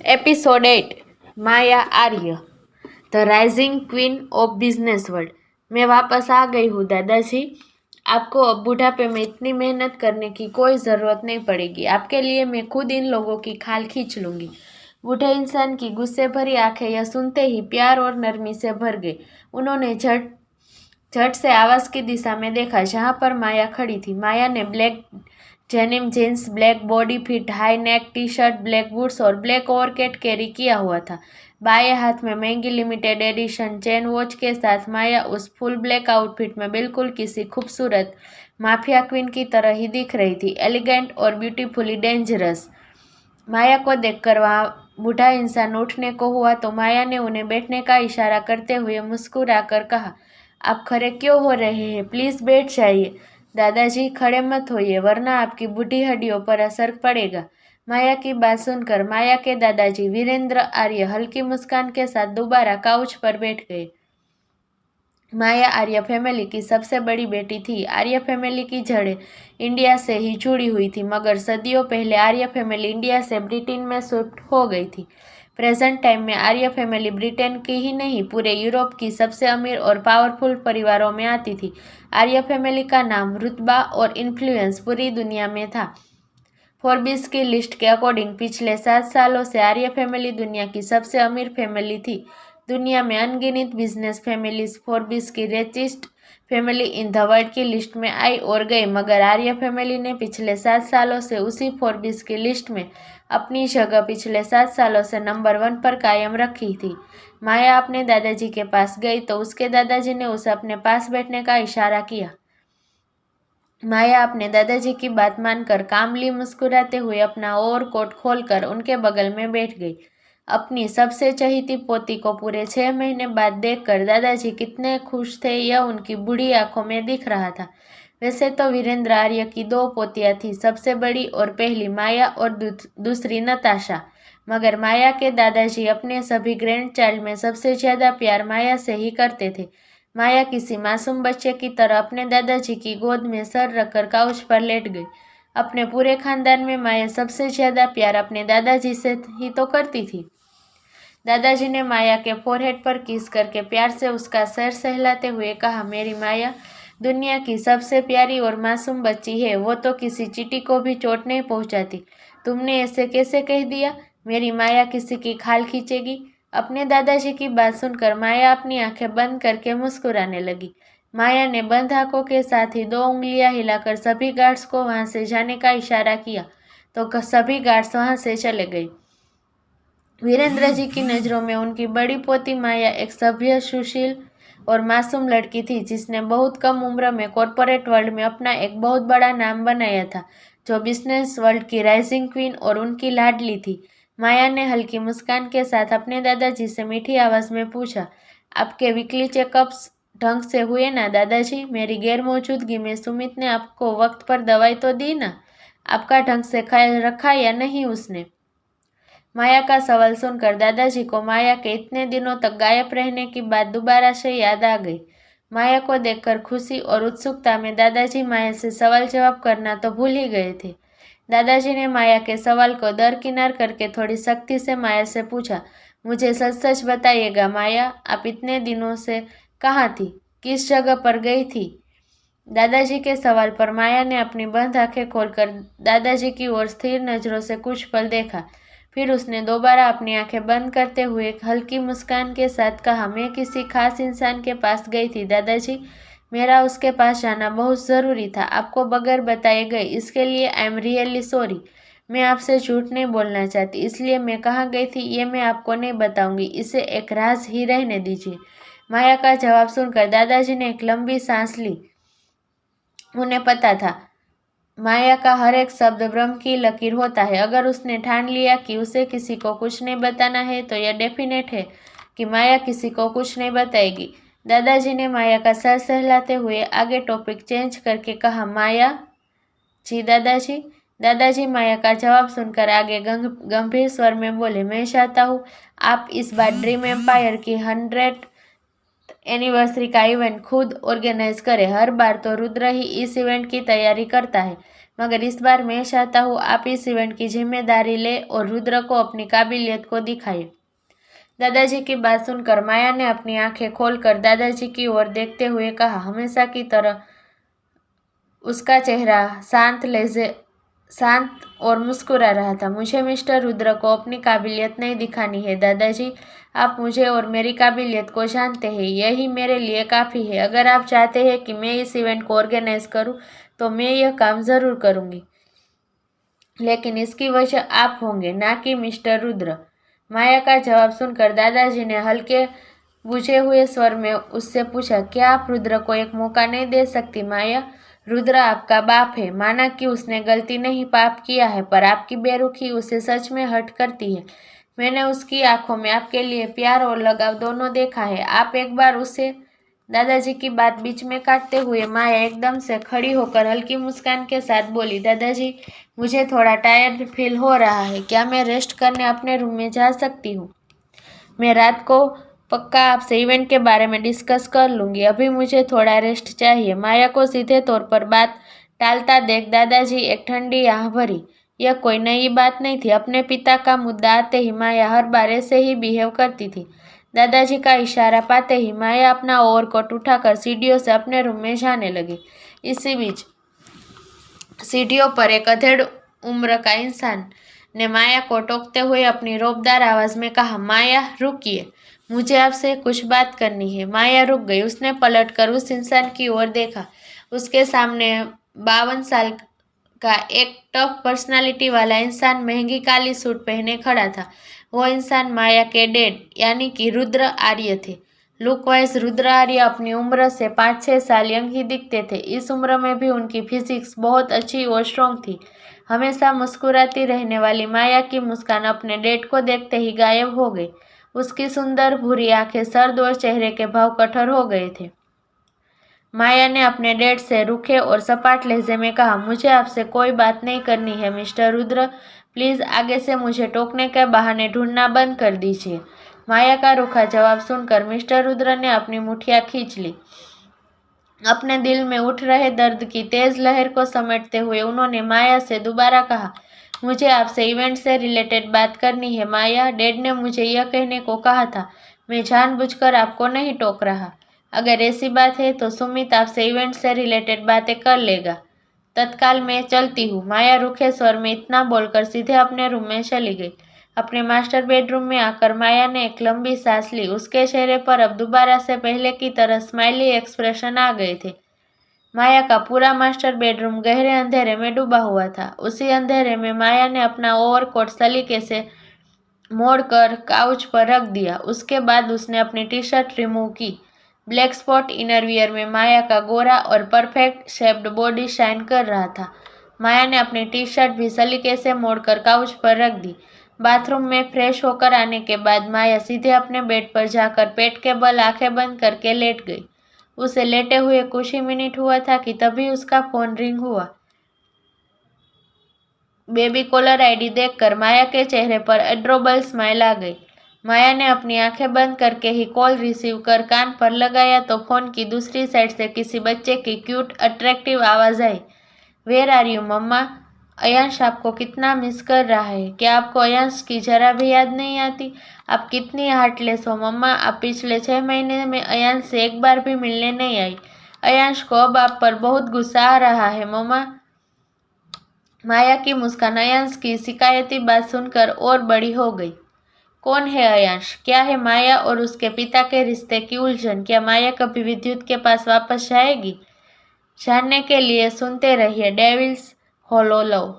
Episode 8 Maya Arya the rising queen of business world. मैं वापस आ गई हूँ दादाजी। आपको अब बुढ़ापे में इतनी मेहनत करने की कोई ज़रूरत नहीं पड़ेगी। आपके लिए मैं खुद इन लोगों की खाल खींच लूँगी। बूढ़े इंसान की गुस्से भरी आंखें यह सुनते ही प्यार और नरमी से भर गई। उन्होंने झट से आवाज़ की दिशा में देखा जहाँ पर माया खड़ी थी। माया ने black denim jeans, black body fit high neck T shirt, black boots और ब्लैक ओवरकोट कैरी किया हुआ था। बाएं हाथ में महंगी लिमिटेड एडिशन चेन वॉच के साथ माया उस फुल ब्लैक आउटफिट में बिल्कुल किसी खूबसूरत माफिया क्वीन की तरह ही दिख रही थी, एलिगेंट और ब्यूटीफुली डेंजरस। माया को देखकर वहाँ बूढ़ा इंसान उठने को हुआ तो माया ने उन्हें बैठने का इशारा करते हुए मुस्कुराकर कहा, आप खड़े क्यों हो रहे हैं? प्लीज़ बैठ जाइए। दादाजी खड़े मत होइए वरना आपकी बूढ़ी हड्डियों पर असर पड़ेगा। माया की बात सुनकर माया के दादाजी वीरेंद्र आर्य हल्की मुस्कान के साथ दोबारा काउच पर बैठ गए। माया आर्य फैमिली की सबसे बड़ी बेटी थी। आर्य फैमिली की जड़ें इंडिया से ही जुड़ी हुई थी, मगर सदियों पहले आर्य फैमिली इंडिया से ब्रिटेन में शिफ्ट हो गई थी। प्रेजेंट टाइम में आर्य फैमिली ब्रिटेन की ही नहीं पूरे यूरोप की सबसे अमीर और पावरफुल परिवारों में आती थी। आर्य फैमिली का नाम, रुतबा और इन्फ्लुएंस पूरी दुनिया में था। फोर्ब्स की लिस्ट के अकॉर्डिंग पिछले 7 सालों से आर्य फैमिली दुनिया की सबसे अमीर फैमिली थी। दुनिया में अनगिनत बिजनेस फैमिलीज फोर्ब्स की richest family in the world की लिस्ट में आई और गई, मगर आर्य फैमिली ने पिछले 7 सालों से उसी फोर्ब्स की लिस्ट में अपनी जगह पिछले 7 सालों से नंबर 1 पर कायम रखी थी। माया अपने दादाजी के पास गई तो उसके दादाजी ने उसे अपने पास बैठने का इशारा किया। माया अपने दादाजी की बात मानकर कामली मुस्कुराते हुए अपना ओवरकोट खोलकर उनके बगल में बैठ गई। अपनी सबसे चहेती पोती को पूरे 6 महीने बाद देखकर दादाजी कितने खुश थे यह उनकी बूढ़ी आंखों में दिख रहा था। वैसे तो वीरेंद्र आर्य की 2 पोतियां थी, सबसे बड़ी और पहली माया और दूसरी नताशा, मगर माया के दादाजी अपने सभी ग्रैंड चाइल्ड में सबसे ज्यादा प्यार माया से ही करते थे। माया किसी मासूम बच्चे की तरह अपने दादाजी की गोद में सर रखकर काउच पर लेट गई। अपने पूरे खानदान में माया सबसे ज्यादा प्यार अपने दादाजी से ही तो करती थी। दादाजी ने माया के फोरहेड पर किस करके प्यार से उसका सर सहलाते हुए कहा, मेरी माया दुनिया की सबसे प्यारी और मासूम बच्ची है, वो तो किसी चींटी को भी चोट नहीं पहुंचाती। तुमने ऐसे कैसे कह दिया? मेरी माया किसी की खाल खींचेगी? अपने दादाजी की बात सुनकर माया अपनी आंखें बंद करके मुस्कुराने लगी। माया ने बंद आंखों के साथ ही 2 उंगलियां हिलाकर सभी गार्ड्स को वहां से जाने का इशारा किया तो सभी गार्ड्स वहां से चले गए। वीरेंद्र जी की नज़रों में उनकी बड़ी पोती माया एक सभ्य, सुशील और मासूम लड़की थी जिसने बहुत कम उम्र में कॉरपोरेट वर्ल्ड में अपना एक बहुत बड़ा नाम बनाया था, जो बिजनेस वर्ल्ड की राइजिंग क्वीन और उनकी लाडली थी। माया ने हल्की मुस्कान के साथ अपने दादाजी से मीठी आवाज में पूछा, आपके वीकली चेकअप्स ढंग से हुए ना दादाजी? मेरी गैर मौजूदगी में सुमित ने आपको वक्त पर दवाई तो दी ना? आपका ढंग से ख्याल रखा या नहीं उसने? माया का सवाल सुनकर दादाजी को माया के इतने दिनों तक गायब रहने की बात दोबारा से याद आ गई। माया को देखकर खुशी और उत्सुकता में दादाजी माया से सवाल जवाब करना तो भूल ही गए थे। दादाजी ने माया के सवाल को दरकिनार करके थोड़ी सख्ती से माया से पूछा, मुझे सच सच बताइएगा माया, आप इतने दिनों से कहाँ थी? किस जगह पर गई थी? दादाजी के सवाल पर माया ने अपनी बंद आंखें खोलकर दादाजी की ओर स्थिर नजरों से कुछ पल देखा। फिर उसने दोबारा अपनी आंखें बंद करते हुए एक हल्की मुस्कान के साथ कहा, मैं किसी खास इंसान के पास गई थी दादाजी। मेरा उसके पास जाना बहुत ज़रूरी था, आपको बगैर बताए गए। इसके लिए आई एम रियली सॉरी। मैं आपसे झूठ नहीं बोलना चाहती, इसलिए मैं कहाँ गई थी ये मैं आपको नहीं बताऊंगी, इसे एक राज ही रहने दीजिए। माया का जवाब सुनकर दादाजी ने एक लंबी सांस ली। उन्हें पता था माया का हर एक शब्द ब्रह्म की लकीर होता है। अगर उसने ठान लिया कि उसे किसी को कुछ नहीं बताना है तो यह डेफिनेट है कि माया किसी को कुछ नहीं बताएगी। दादाजी ने माया का सर सहलाते हुए आगे टॉपिक चेंज करके कहा, माया जी दादाजी। दादाजी माया का जवाब सुनकर आगे गंभीर स्वर में बोले, मैं चाहता हूँ आप इस बार ड्रीम एम्पायर की 100th एनिवर्सरी का इवेंट खुद ऑर्गेनाइज करे। हर बार तो रुद्र ही इस इवेंट की तैयारी करता है, मगर इस बार मैं चाहता हूँ आप इस इवेंट की जिम्मेदारी ले और रुद्र को अपनी काबिलियत को दिखाए। दादाजी की बात सुनकर माया ने अपनी आंखें खोलकर दादाजी की ओर देखते हुए कहा। हमेशा की तरह उसका चेहरा शांत और मुस्कुरा रहा था। मुझे मिस्टर रुद्र को अपनी काबिलियत नहीं दिखानी है दादाजी, आप मुझे और मेरी काबिलियत को जानते हैं, यही मेरे लिए काफ़ी है। अगर आप चाहते हैं कि मैं इस इवेंट को ऑर्गेनाइज करूं, तो मैं यह काम ज़रूर करूंगी, लेकिन इसकी वजह आप होंगे, ना कि मिस्टर रुद्र। माया का जवाब सुनकर दादाजी ने हल्के बुझे हुए स्वर में उससे पूछा, क्या आप रुद्र को एक मौका नहीं दे सकती माया? रुद्र आपका बाप है, माना कि उसने गलती नहीं पाप किया है, पर आपकी बेरुखी उसे सच में हर्ट करती है। मैंने उसकी आंखों में आपके लिए प्यार और लगाव दोनों देखा है। आप एक बार उसे। दादाजी की बात बीच में काटते हुए माया एकदम से खड़ी होकर हल्की मुस्कान के साथ बोली, दादाजी मुझे थोड़ा टायर्ड फील हो रहा है, क्या मैं रेस्ट करने अपने रूम में जा सकती हूँ? मैं रात को पक्का आपसे इवेंट के बारे में डिस्कस कर लूँगी, अभी मुझे थोड़ा रेस्ट चाहिए। माया को सीधे तौर पर बात टालता देख दादाजी एक ठंडी आह भरी। यह कोई नई बात नहीं थी। अपने पिता का मुद्दा आते ही माया हर बार ऐसे ही बिहेव करती थी। दादाजी का इशारा पाते ही माया अपना ओवरकोट उठाकर सीढ़ियों से अपने रूम में जाने लगी। इसी बीच सीढ़ियों पर एक अधेड़ उम्र का इंसान ने माया को टोकते हुए अपनी रौबदार आवाज में कहा, माया रुकिए, मुझे आपसे कुछ बात करनी है। माया रुक गई। उसने पलटकर उस इंसान की ओर देखा। उसके सामने 52 साल का एक टफ पर्सनालिटी वाला इंसान महंगी काली सूट पहने खड़ा था। वो इंसान माया के डैड यानी कि रुद्र आर्य थे। लुक वाइज रुद्र आर्य अपनी उम्र से 5-6 साल यंग ही दिखते थे। इस उम्र में भी उनकी फिजिक्स बहुत अच्छी और स्ट्रॉन्ग थी। हमेशा मुस्कुराती रहने वाली माया की मुस्कान अपने डैड को देखते ही गायब हो गई। उसकी सुंदर भूरी आंखें सर्द और चेहरे के भाव कठोर हो गए थे। माया ने अपने डैड से रूखे और सपाट लहजे में कहा, मुझे आपसे कोई बात नहीं करनी है मिस्टर रुद्र, प्लीज आगे से मुझे टोकने के बहाने ढूंढना बंद कर दीजिए। माया का रूखा जवाब सुनकर मिस्टर रुद्र ने अपनी मुठियां खींच ली। अपने दिल में उठ रहे दर्द की तेज लहर को समेटते हुए उन्होंने माया से दोबारा कहा, मुझे आपसे इवेंट से रिलेटेड बात करनी है माया। डैड ने मुझे यह कहने को कहा था, मैं जानबूझकर आपको नहीं टोक रहा। अगर ऐसी बात है तो सुमित आपसे इवेंट से रिलेटेड बातें कर लेगा। तत्काल मैं चलती हूँ। माया रूखे स्वर में इतना बोलकर सीधे अपने रूम में चली गई। अपने मास्टर बेडरूम में आकर माया ने एक लंबी सांस ली। उसके चेहरे पर अब दोबारा से पहले की तरह स्माइली एक्सप्रेशन आ गए थे। माया का पूरा मास्टर बेडरूम गहरे अंधेरे में डूबा हुआ था। उसी अंधेरे में माया ने अपना ओवरकोट सलीके से मोड़कर काउच पर रख दिया। उसके बाद उसने अपनी टी शर्ट रिमूव की। ब्लैक स्पॉट इनरवियर में माया का गोरा और परफेक्ट शेप्ड बॉडी शाइन कर रहा था। माया ने अपनी टी शर्ट भी सलीके से मोड़कर काउच पर रख दी। बाथरूम में फ्रेश होकर आने के बाद माया सीधे अपने बेड पर जाकर पेट के बल आंखें बंद करके लेट गई। उसे लेटे हुए कुछ ही मिनट हुआ था कि तभी उसका फोन रिंग हुआ। बेबी कॉलर आईडी देखकर माया के चेहरे पर एड्रोबल स्माइल आ गई। माया ने अपनी आंखें बंद करके ही कॉल रिसीव कर कान पर लगाया तो फोन की दूसरी साइड से किसी बच्चे की क्यूट अट्रैक्टिव आवाज आई, वेयर आर यू मम्मा? अयांश आपको कितना मिस कर रहा है। क्या आपको अयांश की जरा भी याद नहीं आती? आप कितनी हार्टलेस हो मम्मा। आप पिछले 6 महीने में अयांश से एक बार भी मिलने नहीं आई। अयांश को अब आप पर बहुत गुस्सा आ रहा है मम्मा। माया की मुस्कान अयांश की शिकायती बात सुनकर और बड़ी हो गई। कौन है अयांश? क्या है माया और उसके पिता के रिश्ते की उलझन? क्या माया कभी विद्युत के पास वापस जाएगी? जानने के लिए सुनते रहिए डेविल्स हॉलो लव।